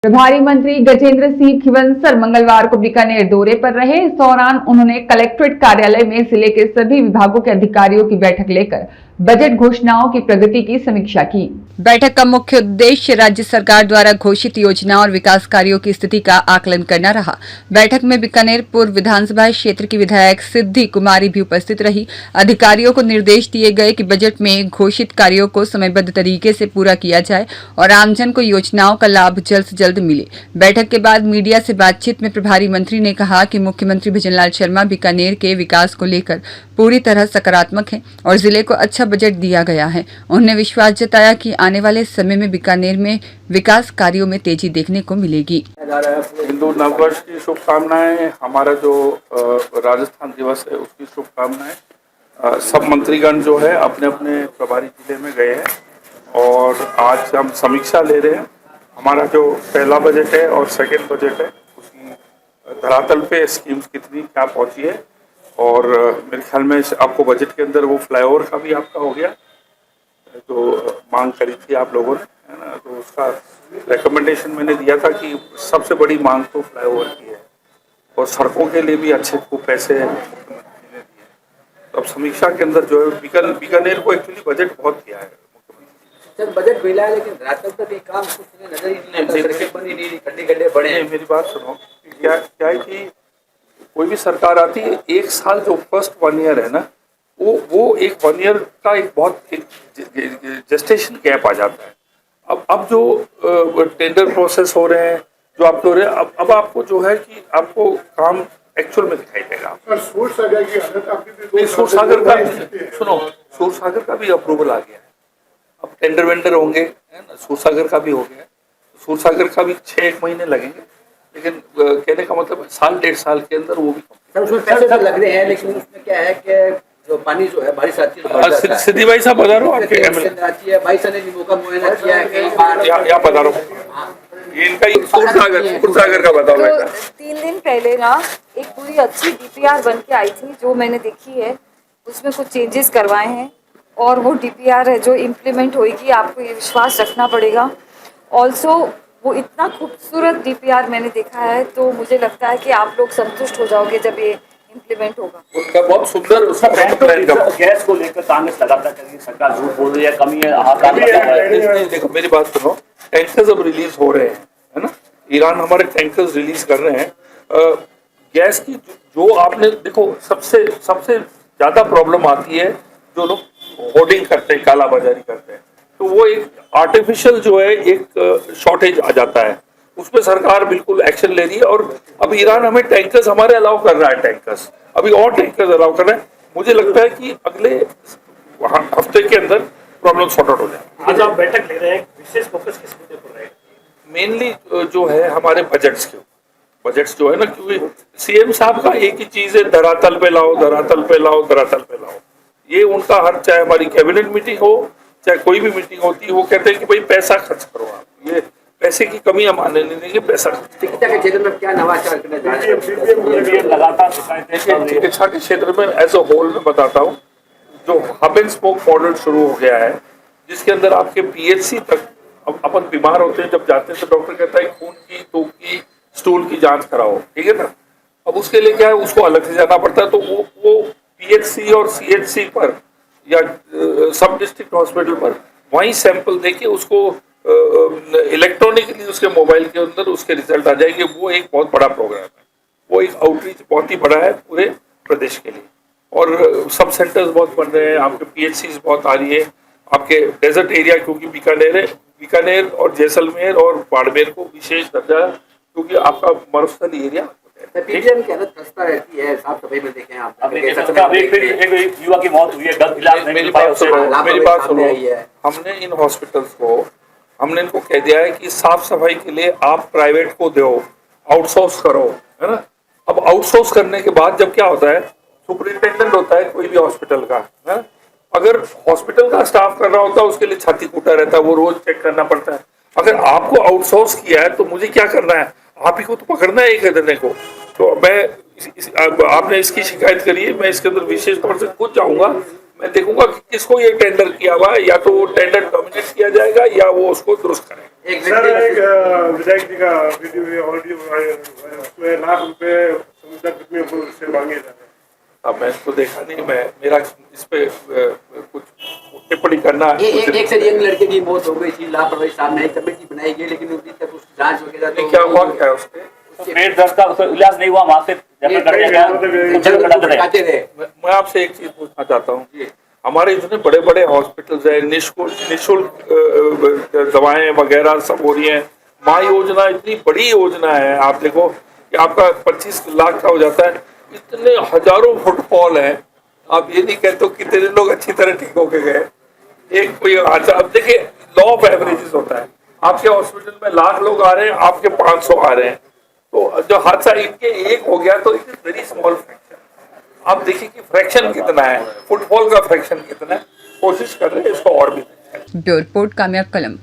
प्रभारी मंत्री गजेंद्र सिंह खीवंसर मंगलवार को बीकानेर दौरे पर रहे। इस दौरान उन्होंने कलेक्ट्रेट कार्यालय में जिले के सभी विभागों के अधिकारियों की बैठक लेकर बजट घोषणाओं की प्रगति की समीक्षा की। बैठक का मुख्य उद्देश्य राज्य सरकार द्वारा घोषित योजनाओं और विकास कार्यों की स्थिति का आकलन करना रहा। बैठक में बीकानेर पूर्व विधानसभा क्षेत्र की विधायक सिद्धि कुमारी भी उपस्थित रही। अधिकारियों को निर्देश दिए गए कि बजट में घोषित कार्यों को समयबद्ध तरीके से पूरा किया जाए और आमजन को योजनाओं का लाभ जल्द से जल्द मिले। बैठक के बाद मीडिया से बातचीत में प्रभारी मंत्री ने कहा कि मुख्यमंत्री भजनलाल शर्मा बीकानेर के विकास को लेकर पूरी तरह सकारात्मक हैं और जिले को अच्छा बजट दिया गया है। उन्होंने विश्वास जताया कि आने वाले समय में बीकानेर में विकास कार्यों में तेजी देखने को मिलेगी। हिंदू नववर्ष की शुभकामनाएं, हमारा जो राजस्थान दिवस है उसकी शुभकामनाएं। सब मंत्रीगण जो है अपने अपने प्रभारी जिले में गए हैं और आज हम समीक्षा ले रहे हैं। हमारा जो पहला बजट है और सेकेंड बजट है उसकी धरातल पे स्कीम्स कितनी क्या पहुंची है और मेरे ख्याल में आपको बजट के अंदर वो फ्लाईओवर का भी आपका हो गया तो मांग करी थी आप लोगों ने, है ना। तो उसका रिकमेंडेशन मैंने दिया था कि सबसे बड़ी मांग तो फ्लाईओवर की है और सड़कों के लिए भी अच्छे खूब पैसे मुख्यमंत्री ने दिए। तो अब समीक्षा के अंदर जो है बीकानेर को एक्चुअली बजट बहुत दिया है सर। बजट मिला है लेकिन रात तक ये काम कुछ नजर ही नहीं, खड्डे बड़े हैं। मेरी बात सुनो, क्या है कि कोई भी सरकार आती है, एक साल जो फर्स्ट 1 ईयर है ना, वो एक 1 ईयर का एक बहुत जेस्टेशन गैप आ जाता है। अब जो टेंडर प्रोसेस हो रहे हैं, जो आप हो रहे हैं, अब आपको जो है कि आपको काम एक्चुअल में दिखाई देगा। सूरसागर की हालत आपकी सूरसागर का सुनो, सूरसागर का भी अप्रूवल आ गया है। अब टेंडर वेंडर होंगे, है ना। सूरसागर का भी हो गया, सूरसागर का भी 6-1 महीने लगेंगे, लेकिन कहने का मतलब साल 1.5 साल के अंदर वो भी उसमें पैसे तो लग रहे हैं, लेकिन उसमें क्या है कि जो पानी जो है बारिश आती है। सिद्धि भाई साहब बता रहा हूँ आपके आती है, भाई साहब ने भी मौका मुआयना किया है कई बार। या बता रहा हूँ ये इनका सूरसागर का बताओ। तो 3 दिन पहले ना एक पूरी अच्छी डीपीआर बन के आई थी जो मैंने देखी है, उसमें कुछ चेंजेस करवाए हैं और वो डीपीआर है जो इम्प्लीमेंट होगी। आपको ये विश्वास रखना पड़ेगा। ऑल्सो वो इतना खूबसूरत डीपीआर मैंने देखा है, तो मुझे लगता है कि आप लोग संतुष्ट हो जाओगे जब ये इम्प्लीमेंट होगा। उनका बहुत सुंदर उसका गैस को लेकर कांग्रेस लगातार करेगी, सरकार झूठ बोल रही है, कमी है। देखो मेरी बात सुनो, टैंकर्स अब रिलीज हो रहे हैं, है ना। ईरान हमारे टैंकर्स रिलीज कर रहे हैं। गैस की जो आपने देखो, सबसे ज्यादा प्रॉब्लम आती है जो लोग होर्डिंग करते हैं, कालाबाजारी करते हैं, तो वो एक आर्टिफिशियल जो है एक शॉर्टेज आ जाता है, उसमें सरकार बिल्कुल एक्शन ले रही है। और अब ईरान हमें टैंकर्स हमारे अलाउ कर रहा है, टैंकर्स अभी और टैंकर्स अलाउ कर रहा है। मुझे लगता है कि अगले हफ्ते के अंदर प्रॉब्लम सॉर्ट आउट हो जाए। आज आप बैठक ले रहे हैं, विशेष फोकस किस मुद्दे पर रहेगा? मेनली जो है हमारे बजट्स जो है ना, क्योंकि सीएम साहब का एक ही चीज है, धरातल पे लाओ, धरातल पे लाओ, धरातल पे लाओ। ये उनका हर, चाहे हमारी कैबिनेट मीटिंग हो चाहे कोई भी मीटिंग होती है, वो कहते हैं कि भाई पैसा खर्च करो। आप ये पैसे की कमी हम आने नहीं देंगे, पैसा चिकित्सा के क्षेत्र में क्या नवाचार करना चाह रहे हैं? लगातार चिकित्सा के क्षेत्र में एज अ होल में बताता हूँ, जो हब एंड स्पोक मॉडल शुरू हो गया है, जिसके अंदर आपके पीएचसी तक, अब अपन बीमार होते हैं, जब जाते हैं तो डॉक्टर कहता है खून की, तूक की, स्टूल की जांच कराओ, ठीक है ना। अब उसके लिए क्या है, उसको अलग से जाना पड़ता है। तो वो पीएचसी और सीएचसी पर या सब डिस्ट्रिक्ट हॉस्पिटल पर वहीं सैंपल देके उसको इलेक्ट्रॉनिकली उसके मोबाइल के अंदर उसके रिजल्ट आ जाएंगे। वो एक बहुत बड़ा प्रोग्राम है, वो एक आउटरीच बहुत ही बड़ा है पूरे प्रदेश के लिए। और सब सेंटर्स बहुत बन रहे हैं, आपके पीएचसीज बहुत आ रही है। आपके डेजर्ट एरिया, क्योंकि बीकानेर और जैसलमेर और बाड़मेर को विशेष दर्जा, क्योंकि आपका मरुस्थलीय एरिया पीजीएम की हालत खस्ता रहती है, साफ सफाई में देखें आप। एक युवा की मौत हुई है, मेरी बात सुनो, हमने इन हॉस्पिटल्स को, हमने इनको कह दिया है कि साफ सफाई के लिए आप प्राइवेट को दो, आउटसोर्स करो, है ना। अब आउटसोर्स करने के बाद जब क्या होता है, सुपरिंटेंडेंट होता है कोई भी हॉस्पिटल का, है ना। अगर हॉस्पिटल का स्टाफ कर रहा होता है, उसके लिए छाती कूटा रहता है, वो रोज चेक करना पड़ता है। अगर आपको आउटसोर्स किया है तो मुझे क्या करना है, आप ही को तो पकड़ना है एक जने को। तो मैं आपने इसकी शिकायत करी है, मैं इसके अंदर विशेष तौर से खुद जाऊंगा, मैं देखूंगा कि किसको ये टेंडर किया हुआ है, या तो वो टेंडर डोमिनेट किया जाएगा या वो उसको दुरुस्त करें। एक सर एक व्यक्ति विधायक जी का वीडियो ऑडियो उसमें लाख रुपए समुद्र कितने से मांगे जा रहे हैं। अब मैं इसको देखा नहीं, मैं मेरा इस पे कुछ टिप्पणी करना एक से यंग लड़के की मौत हो गई थी, लापरवाही सामने आई, कमेटी बनाई गई, लेकिन अभी तक उसकी जांच वगैरह नहीं, क्या हुआ क्या है उसके। पेट दर्द का उसका इलाज नहीं हुआ, वहां से रेफर कर दिया गया, खाते रहे। मैं आपसे एक चीज पूछना चाहता हूँ, हमारे इतने बड़े बड़े हॉस्पिटल्स है, निःशुल्क दवाएं वगैरह सब हो रही हैं, माँ योजना इतनी बड़ी योजना है, आप देखो कि आपका 25 लाख का हो जाता है, इतने हजारों फुटफॉल है, आप ये नहीं कहते हो कितने लोग अच्छी तरह ठीक होके गए। एक कोई हादसा, अब देखिए लॉ ऑफ एवरेजेस होता है, आपके हॉस्पिटल में लाख लोग आ रहे हैं, आपके 500 आ रहे हैं, तो जो हादसा इनके एक हो गया तो it is very small fraction. आप देखिए कि फ्रैक्शन कितना है, फुटफॉल का फ्रैक्शन कितना है, कोशिश कर रहे हैं इसको और भी। ब्यूरो रिपोर्ट कामयाब कलम।